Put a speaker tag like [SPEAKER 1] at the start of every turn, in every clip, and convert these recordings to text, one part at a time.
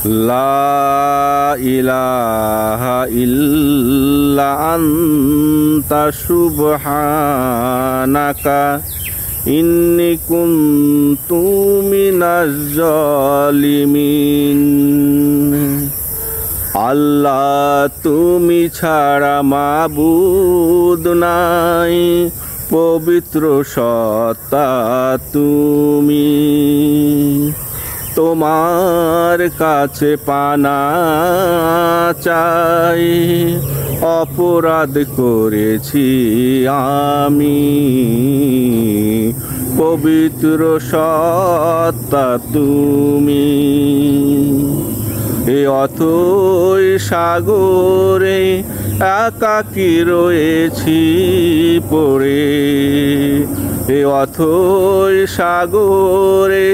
[SPEAKER 1] লা ইলাহা ইল্লা আনতা সুবহানাকা ইন্নী কুনতু মিনাজ জালিমিন। আল্লাহ তুমি ছাড়া মাবুদ নাই, পবিত্র সত্তা তুমি। তোমার কাছে পানা চাই, অপরাধ করেছি আমি, পবিত্র সত্তা তুমি। এ অথই সাগরে একাকী রয়েছি পড়ে, এ অথই সাগরে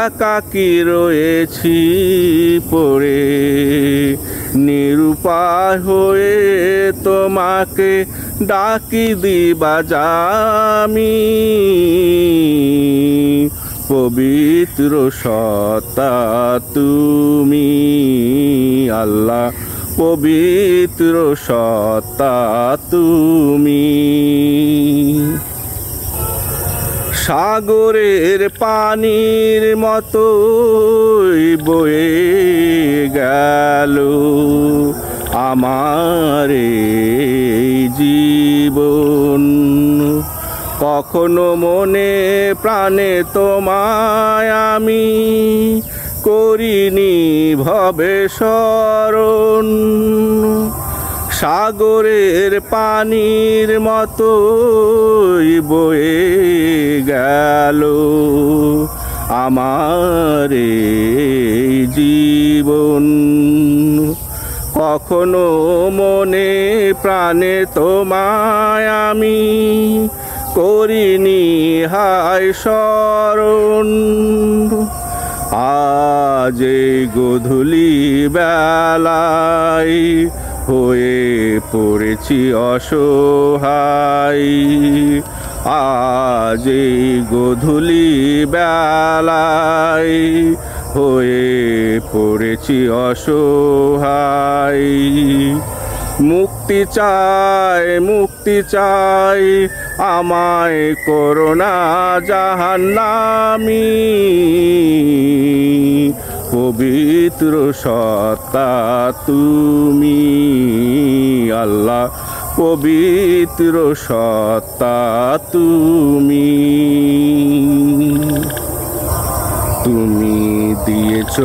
[SPEAKER 1] একাকী রয়েছি পড়ে। নিরুপায় হয়ে তোমাকে ডাকি দিবা জামি, পবিত্র সত্তা তুমি। আল্লাহ পবিত্র সত্তা তুমি। সাগরের পানির মতোই বয়ে গেল আমার এই জীবন, কখনো মনে প্রাণে তোমায় আমি করিনি ভবে স্মরণ। সাগরের পানির মতোই বয়ে গেল আমার এই জীবন, কখনো মনে প্রাণে তোমায় আমি করিনি হায় স্মরণ। আজ এই গোধূলি বেলায় হয়ে পড়েছি অসহায়, আজ এই গোধূলি বেলায় হয়ে পড়েছি অসহায়। মুক্তি চাই, মুক্তি চাই, আমায় করোনা জাহান্নামী, পবিত্র সত্তা তুমি। আল্লাহ পবিত্র সত্তা তুমি। তুমি দিয়েছ